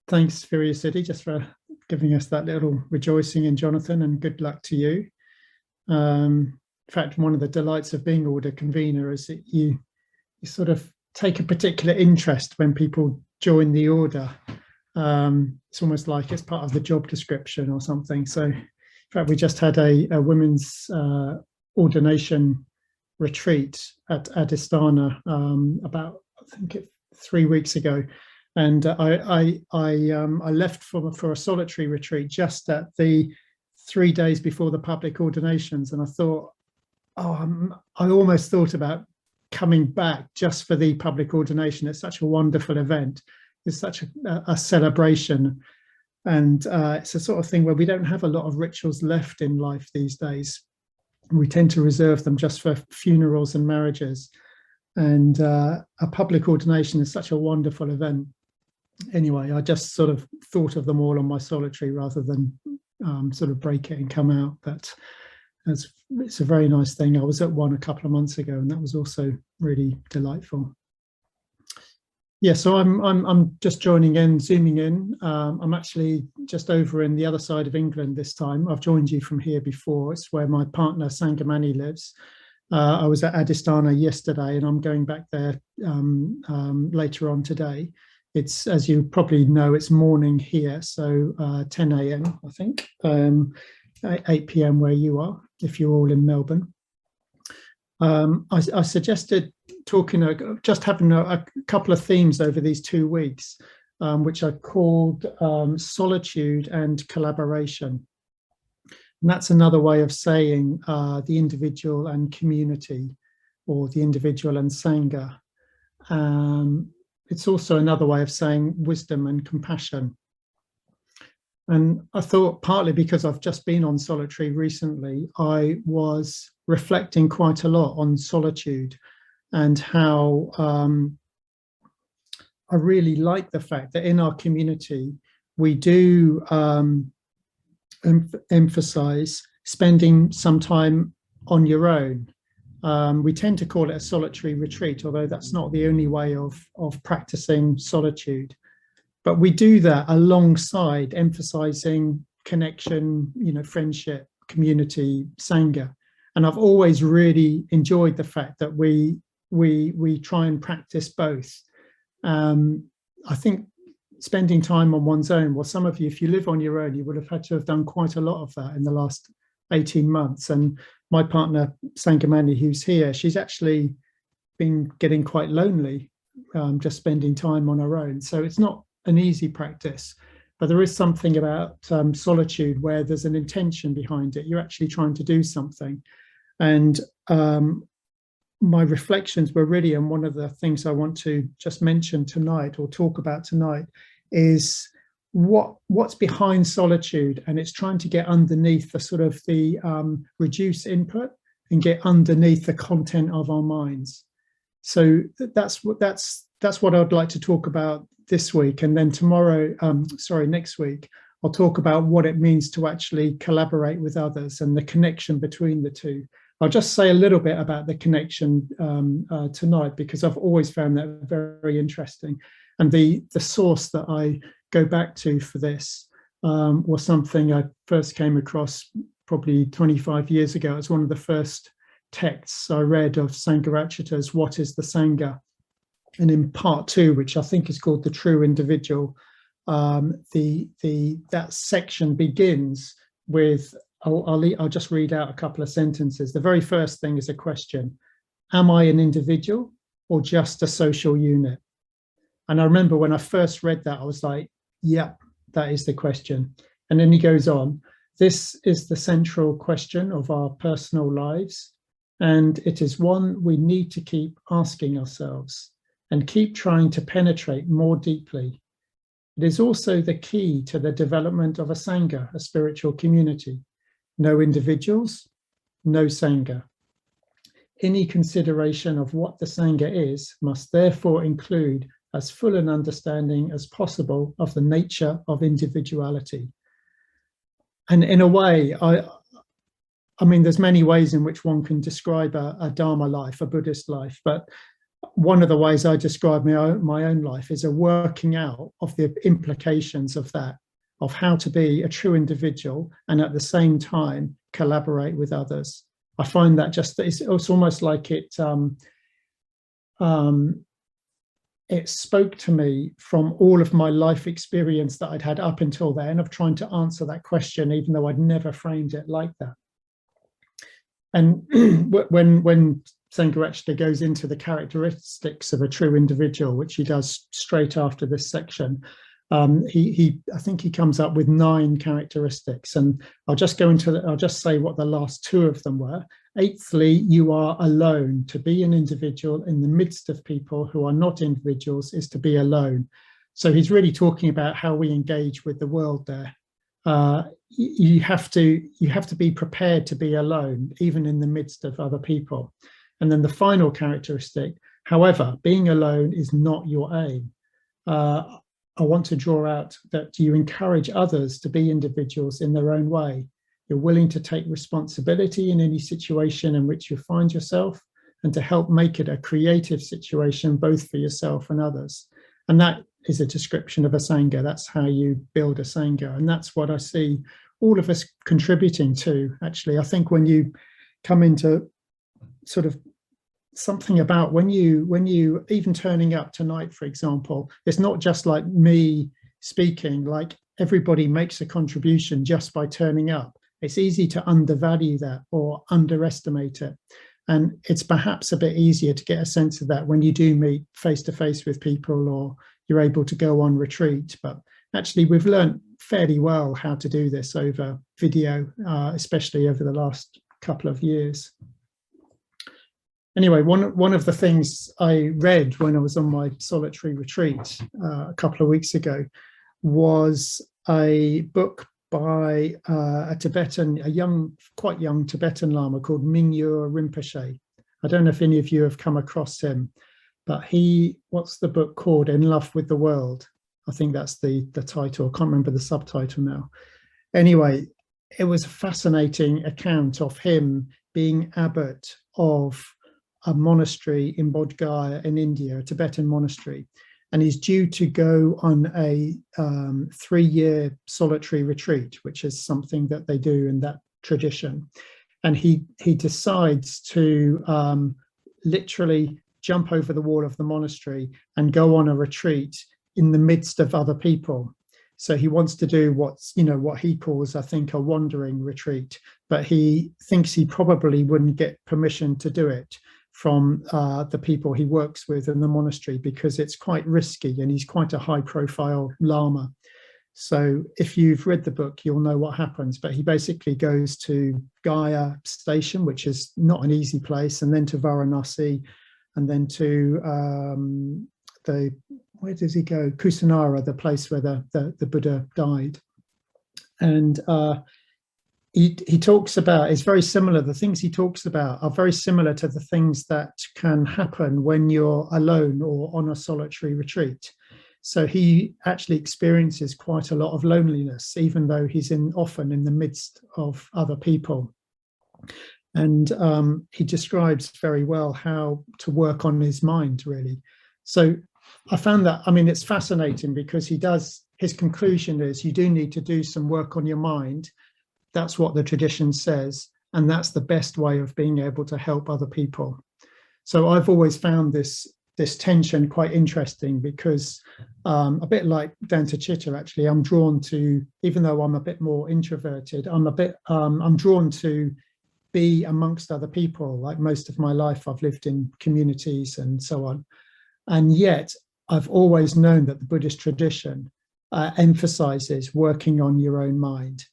Thanks, Virya City, just for giving us that little rejoicing in Jonathan, and good luck to you. In fact, one of the delights of being order convener is that you sort of take a particular interest when people join the order. It's almost like it's part of the job description or something. So, in fact, we just had a women's ordination retreat at Adhisthana about, I think, 3 weeks ago. And I left for a solitary retreat just at the 3 days before the public ordinations, and I thought, I almost thought about coming back just for the public ordination. It's such a wonderful event. It's such a celebration, and it's a sort of thing where we don't have a lot of rituals left in life these days. We tend to reserve them just for funerals and marriages, and a public ordination is such a wonderful event. Anyway, I just sort of thought of them all on my solitary rather than sort of break it and come out. But it's a very nice thing. I was at one a couple of months ago, and that was also really delightful. Yeah, so I'm just joining in, zooming in. I'm actually just over in the other side of England this time. I've joined you from here before. It's where my partner Sangamani lives. I was at Adhisthana yesterday, and I'm going back there later on today. It's, as you probably know, it's morning here, so 10 a.m. I think, 8 p.m. where you are, if you're all in Melbourne. I suggested just having a couple of themes over these 2 weeks, which I called solitude and collaboration. And that's another way of saying the individual and community, or the individual and Sangha. It's also another way of saying wisdom and compassion. And I thought, partly because I've just been on solitary recently, I was reflecting quite a lot on solitude and how I really like the fact that in our community, we do emphasize spending some time on your own. We tend to call it a solitary retreat, although that's not the only way of practicing solitude. But we do that alongside emphasizing connection, friendship, community, Sangha. And I've always really enjoyed the fact that we try and practice both. I think spending time on one's own, well, some of you, if you live on your own, you would have had to have done quite a lot of that in the last 18 months. And my partner, Sangamani, who's here, she's actually been getting quite lonely, just spending time on her own. So it's not an easy practice, but there is something about solitude where there's an intention behind it. You're actually trying to do something. And my reflections were really, and one of the things I want to just mention tonight or talk about tonight is what's behind solitude, and it's trying to get underneath the sort of the reduce input and get underneath the content of our minds. So that's what I'd like to talk about this week, and then next week I'll talk about what it means to actually collaborate with others and the connection between the two. I'll just say a little bit about the connection tonight, because I've always found that very interesting. And the source that I go back to for this was something I first came across probably 25 years ago. It's one of the first texts I read of Sangharakshita's What is the Sangha? And in part 2, which I think is called The True Individual, that section begins with, I'll just read out a couple of sentences. The very first thing is a question. Am I an individual or just a social unit? And I remember when I first read that, I was like, yep, that is the question. And then he goes on, this is the central question of our personal lives, and it is one we need to keep asking ourselves and keep trying to penetrate more deeply. It is also the key to the development of a Sangha, a spiritual community. No individuals, no Sangha. Any consideration of what the Sangha is must therefore include as full an understanding as possible of the nature of individuality. And in a way, I mean, there's many ways in which one can describe a Dharma life, a Buddhist life, but one of the ways I describe my own life is a working out of the implications of that, of how to be a true individual and at the same time collaborate with others. I find that it's almost like it spoke to me from all of my life experience that I'd had up until then of trying to answer that question, even though I'd never framed it like that. And when Senghor actually goes into the characteristics of a true individual, which he does straight after this section, I think he comes up with 9 characteristics, and I'll just say what the last 2 of them were. Eighthly, you are alone. To be an individual in the midst of people who are not individuals is to be alone. So he's really talking about how we engage with the world there. You have to be prepared to be alone, even in the midst of other people. And then the final characteristic, however, being alone is not your aim. I want to draw out that you encourage others to be individuals in their own way. You're willing to take responsibility in any situation in which you find yourself and to help make it a creative situation, both for yourself and others. And that is a description of a Sangha. That's how you build a Sangha. And that's what I see all of us contributing to, actually. I think when you come into sort of something about when you even turning up tonight, for example, it's not just like me speaking, like everybody makes a contribution just by turning up. It's easy to undervalue that or underestimate it. And it's perhaps a bit easier to get a sense of that when you do meet face to face with people or you're able to go on retreat. But actually, we've learned fairly well how to do this over video, especially over the last couple of years. Anyway, one of the things I read when I was on my solitary retreat a couple of weeks ago was a book by a quite young Tibetan Lama called Mingyur Rinpoche. I don't know if any of you have come across him, but what's the book called? In Love with the World. I think that's the title. I can't remember the subtitle now. Anyway, it was a fascinating account of him being abbot of a monastery in Bodh Gaya in India, a Tibetan monastery. And he's due to go on a 3-year solitary retreat, which is something that they do in that tradition. And he decides to literally jump over the wall of the monastery and go on a retreat in the midst of other people. So he wants to do what he calls, I think, a wandering retreat, but he thinks he probably wouldn't get permission to do it from the people he works with in the monastery because it's quite risky and he's quite a high-profile Lama. So if you've read the book, you'll know what happens. But he basically goes to Gaya station, which is not an easy place, and then to Varanasi, and then to where does he go? Kusinara, the place where the Buddha died. And he talks about, it's very similar, the things he talks about are very similar to the things that can happen when you're alone or on a solitary retreat. So he actually experiences quite a lot of loneliness, even though he's often in the midst of other people. And he describes very well how to work on his mind, really. So I found that, it's fascinating because his conclusion is you do need to do some work on your mind. That's what the tradition says, and that's the best way of being able to help other people. So I've always found this tension quite interesting because a bit like Danta Chitta, actually, I'm drawn to, even though I'm a bit more introverted, I'm drawn to be amongst other people. Like most of my life, I've lived in communities and so on. And yet I've always known that the Buddhist tradition emphasizes working on your own mind.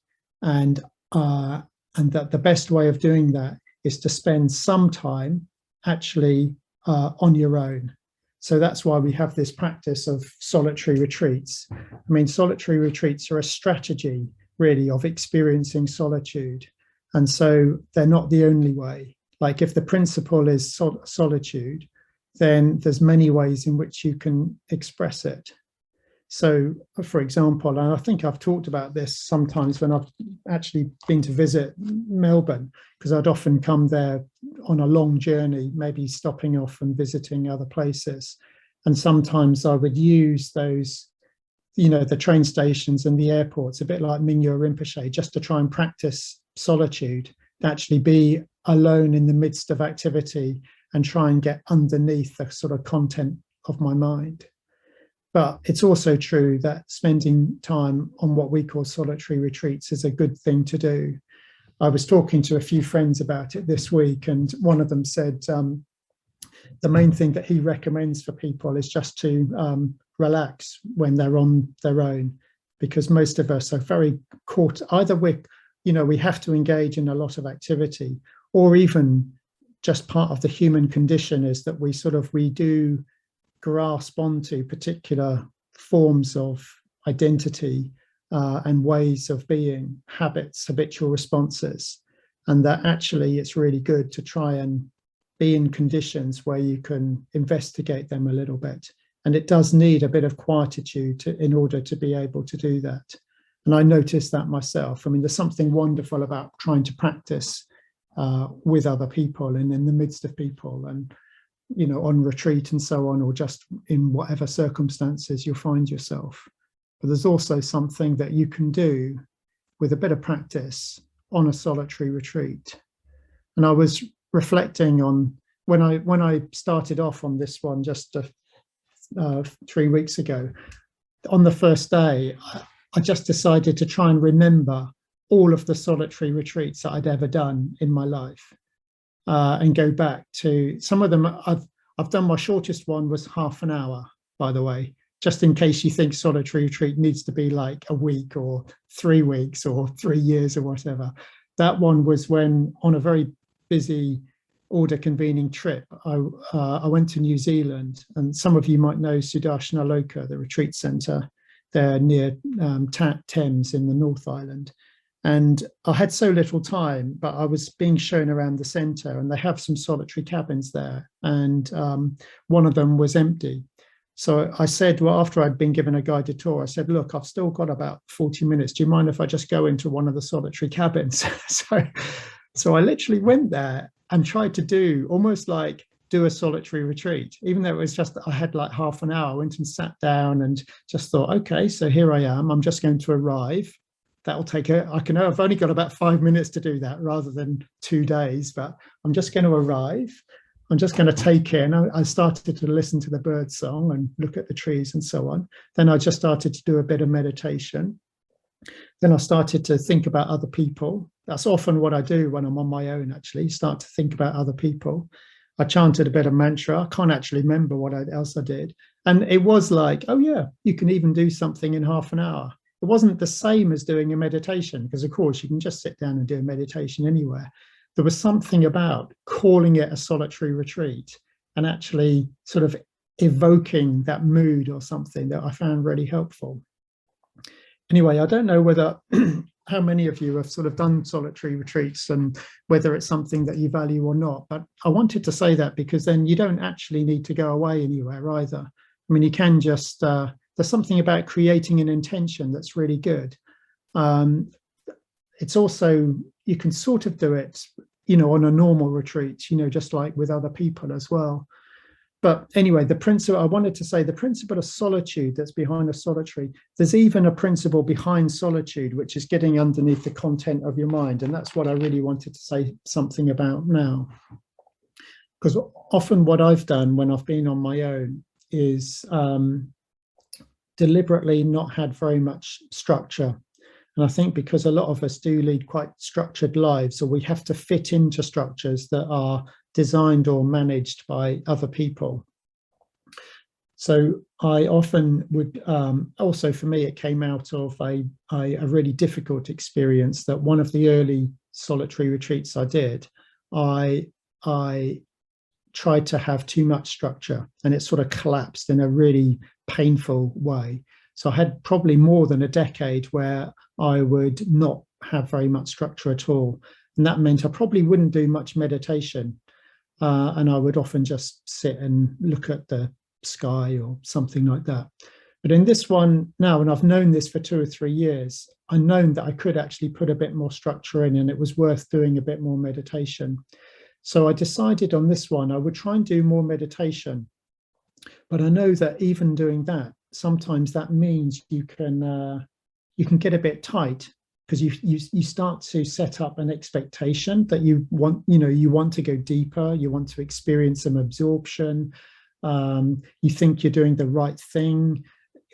And that the best way of doing that is to spend some time actually on your own. So that's why we have this practice of solitary retreats. Solitary retreats are a strategy, really, of experiencing solitude. And so they're not the only way. Like if the principle is solitude, then there's many ways in which you can express it. So, for example, and I think I've talked about this sometimes when I've actually been to visit Melbourne, because I'd often come there on a long journey, maybe stopping off and visiting other places. And sometimes I would use those, the train stations and the airports, a bit like Mingyur Rinpoche, just to try and practice solitude, to actually be alone in the midst of activity and try and get underneath the sort of content of my mind. But it's also true that spending time on what we call solitary retreats is a good thing to do. I was talking to a few friends about it this week, and one of them said the main thing that he recommends for people is just to relax when they're on their own, because most of us are very caught. Either we have to engage in a lot of activity, or even just part of the human condition is that we do grasp onto particular forms of identity and ways of being, habits, habitual responses, and that actually it's really good to try and be in conditions where you can investigate them a little bit. And it does need a bit of quietude in order to be able to do that. And I noticed that myself. I mean, there's something wonderful about trying to practice with other people and in the midst of people, and on retreat and so on, or just in whatever circumstances you find yourself. But there's also something that you can do with a bit of practice on a solitary retreat. And I was reflecting on when I started off on this one just 3 weeks ago. On the first day, I just decided to try and remember all of the solitary retreats that I'd ever done in my life. And go back to some of them. I've done my shortest one was half an hour, by the way, just in case you think solitary retreat needs to be like a week or 3 weeks or 3 years or whatever. That one was when, on a very busy order convening trip, I went to New Zealand, and some of you might know Sudarshana Loka, the retreat centre there near Thames in the North Island. And I had so little time, but I was being shown around the centre, and they have some solitary cabins there. And one of them was empty. So I said, well, after I'd been given a guided tour, I said, look, I've still got about 40 minutes. Do you mind if I just go into one of the solitary cabins? So I literally went there and tried to do a solitary retreat, even though it was just, I had like half an hour. I went and sat down and just thought, okay, so here I am. I'm just going to arrive. That'll take I've only got about 5 minutes to do that rather than 2 days, but I'm just going to arrive. I'm just going to take in. I started to listen to the bird song and look at the trees and so on. Then I just started to do a bit of meditation. Then I started to think about other people. That's often what I do when I'm on my own, actually, start to think about other people. I chanted a bit of mantra. I can't actually remember what else I did. And it was like, oh yeah, you can even do something in half an hour. It wasn't the same as doing a meditation, because of course you can just sit down and do a meditation anywhere. There was something about calling it a solitary retreat and actually sort of evoking that mood or something that I found really helpful. Anyway, I don't know whether how many of you have sort of done solitary retreats and whether it's something that you value or not, but I wanted to say that because then you don't actually need to go away anywhere either. I mean, you can just there's something about creating an intention that's really good. It's also, you can sort of do it, on a normal retreat, just like with other people as well. But anyway, I wanted to say the principle of solitude that's behind a solitary, there's even a principle behind solitude, which is getting underneath the content of your mind. And that's what I really wanted to say something about now. Because often what I've done when I've been on my own is deliberately not had very much structure. And I think because a lot of us do lead quite structured lives, so we have to fit into structures that are designed or managed by other people. So I often would, also for me, it came out of a really difficult experience that one of the early solitary retreats I did, I tried to have too much structure and it sort of collapsed in a really painful way. So I had probably more than a decade where I would not have very much structure at all. And that meant I probably wouldn't do much meditation. And I would often just sit and look at the sky or something like that. But in this one now, and I've known this for 2 or 3 years, I known that I could actually put a bit more structure in, and it was worth doing a bit more meditation. So I decided on this one, I would try and do more meditation. But I know that even doing that, sometimes that means you can get a bit tight, because you start to set up an expectation that you want to go deeper, you want to experience some absorption, you think you're doing the right thing,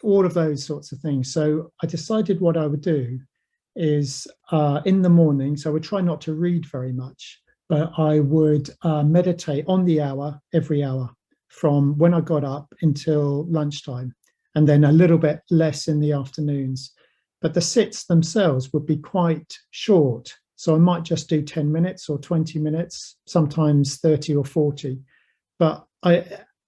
all of those sorts of things. So I decided what I would do is in the morning, so I would try not to read very much, but I would meditate on the hour, every hour, from when I got up until lunchtime, and then a little bit less in the afternoons. But the sits themselves would be quite short. So I might just do 10 minutes or 20 minutes, sometimes 30 or 40. But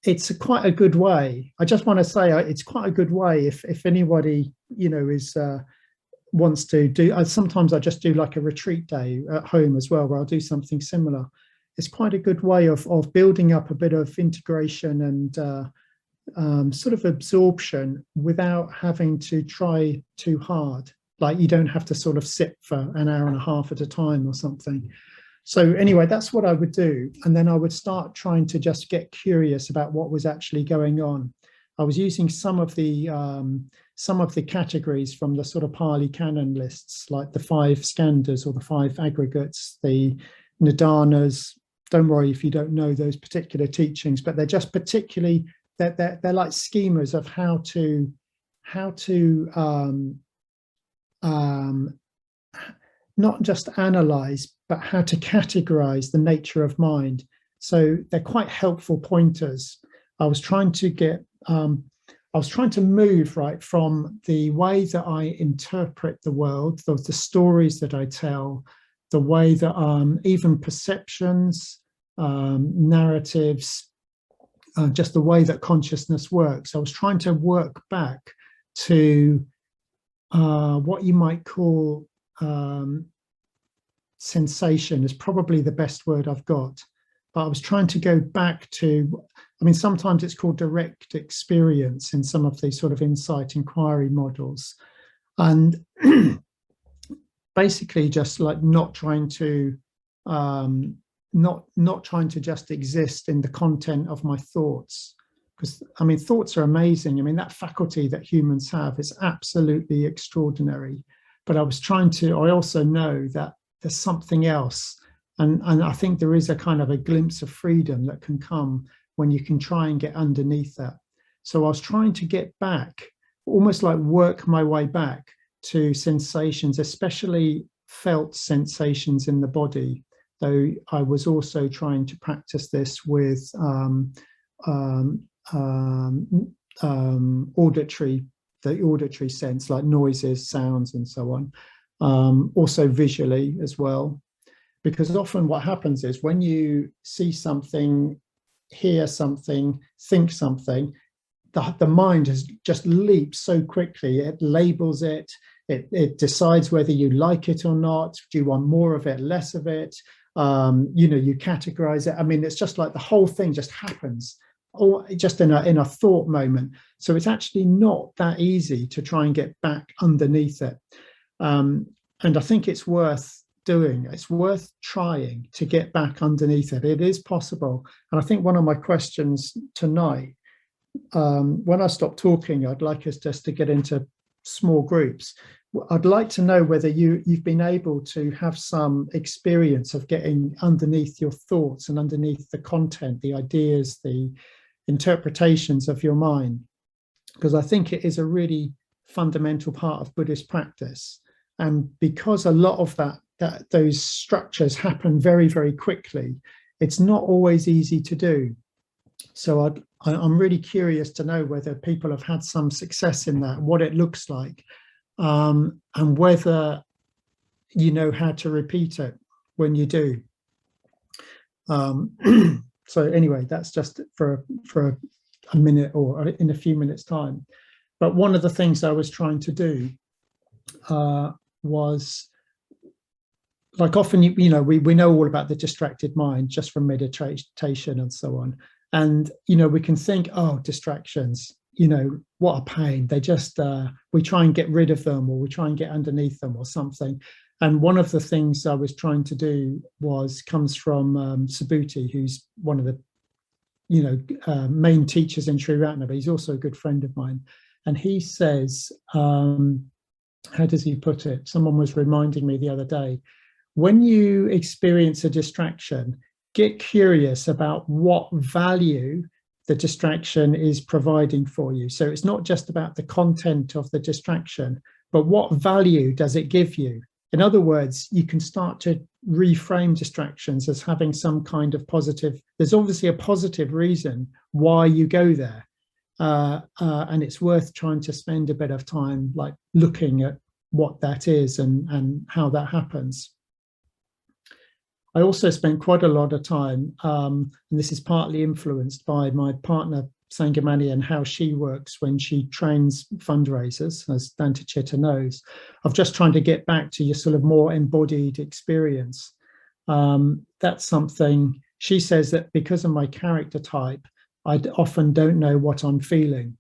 it's quite a good way. I just want to say it's quite a good way if anybody, wants to do. Sometimes I just do like a retreat day at home as well, where I'll do something similar. It's quite a good way of building up a bit of integration and sort of absorption without having to try too hard. Like you don't have to sort of sit for an hour and a half at a time or something. So anyway, that's what I would do. And then I would start trying to just get curious about what was actually going on. I was using some of the categories from the sort of Pali Canon lists, like the 5 skandhas or the 5 aggregates, the Nidanas. Don't worry if you don't know those particular teachings, but they're just particularly, they're like schemas of how to not just analyze, but how to categorize the nature of mind. So they're quite helpful pointers. I was trying to move right from the way that I interpret the world, the stories that I tell, the way that even perceptions, narratives, just the way that consciousness works. I was trying to work back to what you might call sensation is probably the best word I've got. But I was trying to go back to, sometimes it's called direct experience in some of these sort of insight inquiry models. And basically just like not trying to just exist in the content of my thoughts. Because thoughts are amazing. That faculty that humans have is absolutely extraordinary. But I also know that there's something else. And I think there is a kind of a glimpse of freedom that can come when you can try and get underneath that. So I was trying to get back, almost like work my way back to sensations, especially felt sensations in the body, though I was also trying to practice this with auditory, the auditory sense, like noises, sounds, and so on. Also visually as well, because often what happens is when you see something, hear something, think something, the mind has just leaped so quickly. It labels it, it decides whether you like it or not. Do you want more of it, less of it? You categorize it. It's just like the whole thing just happens, or just in a thought moment. So it's actually not that easy to try and get back underneath it. And I think it's worth doing. It's worth trying to get back underneath it. It is possible. And I think one of my questions tonight, when I stop talking, I'd like us just to get into small groups. I'd like to know whether you've been able to have some experience of getting underneath your thoughts and underneath the content, the ideas, the interpretations of your mind, because I think it is a really fundamental part of Buddhist practice. And because a lot of those structures happen very, very quickly, it's not always easy to do. So I'm really curious to know whether people have had some success in that, what it looks like, and whether you know how to repeat it when you do. So anyway, that's just for a minute or in a few minutes' time. But one of the things I was trying to do was, like, often, we know all about the distracted mind just from meditation and so on. And, we can think, oh, distractions, what a pain. They just, we try and get rid of them, or we try and get underneath them or something. And one of the things I was trying to do comes from Subhuti, who's one of the main teachers in Sri Ratna, but he's also a good friend of mine. And he says, how does he put it? Someone was reminding me the other day, when you experience a distraction, get curious about what value the distraction is providing for you. So it's not just about the content of the distraction, but what value does it give you? In other words, you can start to reframe distractions as having some kind of positive. There's obviously a positive reason why you go there. And it's worth trying to spend a bit of time like looking at what that is and how that happens. I also spent quite a lot of time, and this is partly influenced by my partner, Sangamani, and how she works when she trains fundraisers, as Dante Chitta knows, of just trying to get back to your sort of more embodied experience. That's something she says, that because of my character type, I often don't know what I'm feeling.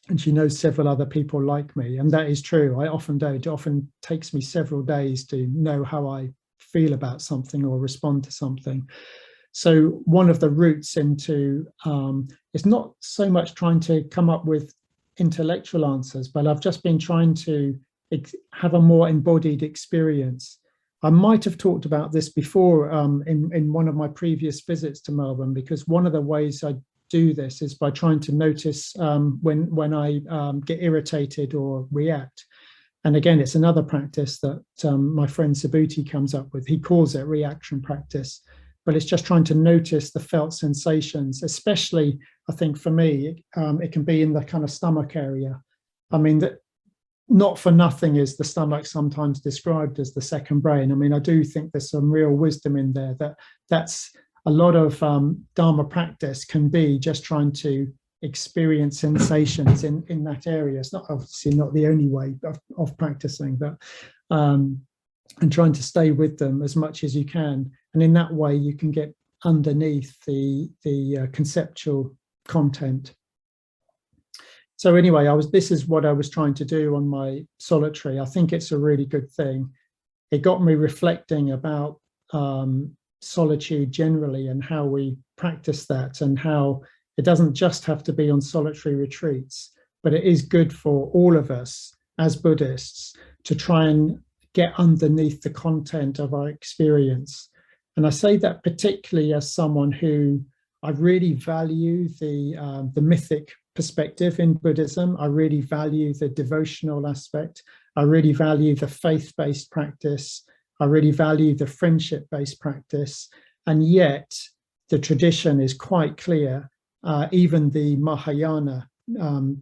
And she knows several other people like me, and that is true. I often don't. It often takes me several days to know how I feel about something or respond to something. So one of the routes into is not so much trying to come up with intellectual answers, but I've just been trying to have a more embodied experience. I might have talked about this before in one of my previous visits to Melbourne, because one of the ways I do this is by trying to notice when I get irritated or react. And again, it's another practice that my friend Subhuti comes up with. He calls it reaction practice, but it's just trying to notice the felt sensations, especially, I think for me, it can be in the kind of stomach area. I mean, that not for nothing is the stomach sometimes described as the second brain. I mean, I do think there's some real wisdom in there, that's a lot of Dharma practice can be just trying to experience sensations in that area. It's not obviously not the only way of practicing, but and trying to stay with them as much as you can. And in that way, you can get underneath the conceptual content. So anyway, this is what I was trying to do on my solitary. I think it's a really good thing. It got me reflecting about solitude generally and how we practice that, and how it doesn't just have to be on solitary retreats, but it is good for all of us as Buddhists to try and get underneath the content of our experience. And I say that particularly as someone who I really value the mythic perspective in Buddhism. I really value the devotional aspect. I really value the faith-based practice. I really value the friendship-based practice. And yet the tradition is quite clear. Even the Mahayana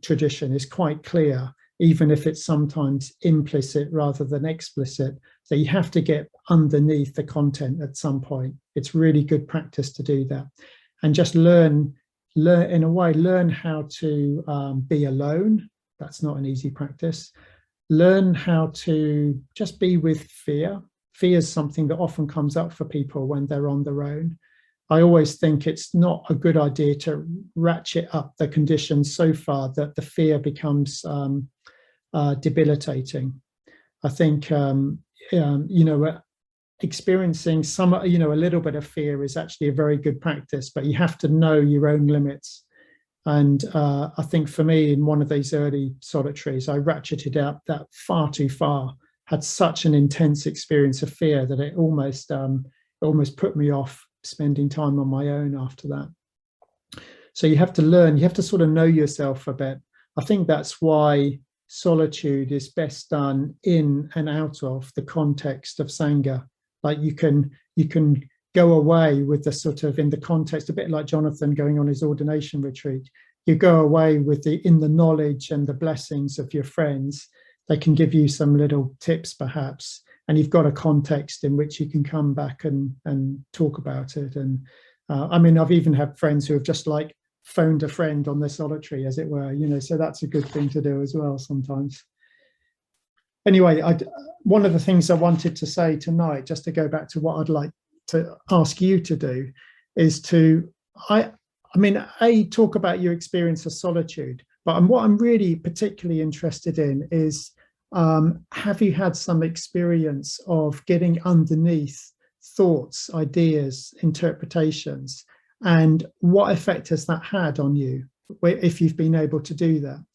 tradition is quite clear, even if it's sometimes implicit rather than explicit, that you have to get underneath the content at some point. It's really good practice to do that. And just learn in a way, learn how to be alone. That's not an easy practice. Learn how to just be with fear. Fear is something that often comes up for people when they're on their own. I always think it's not a good idea to ratchet up the conditions so far that the fear becomes debilitating. I think, experiencing a little bit of fear is actually a very good practice, but you have to know your own limits. And I think for me, in one of these early solitaries, I ratcheted up that far too far, had such an intense experience of fear that it almost put me off spending time on my own after that. So you have to learn, you have to sort of know yourself a bit. I think that's why solitude is best done in and out of the context of Sangha. Like you can go away with the sort of, in the context, a bit like Jonathan going on his ordination retreat. You go away with in the knowledge and the blessings of your friends. They can give you some little tips perhaps, and you've got a context in which you can come back and talk about it. And I mean, I've even had friends who have just like phoned a friend on their solitary, as it were, so that's a good thing to do as well sometimes. Anyway, one of the things I wanted to say tonight, just to go back to what I'd like to ask you to do, is to, talk about your experience of solitude, But what I'm really particularly interested in is, have you had some experience of getting underneath thoughts, ideas, interpretations, and what effect has that had on you if you've been able to do that?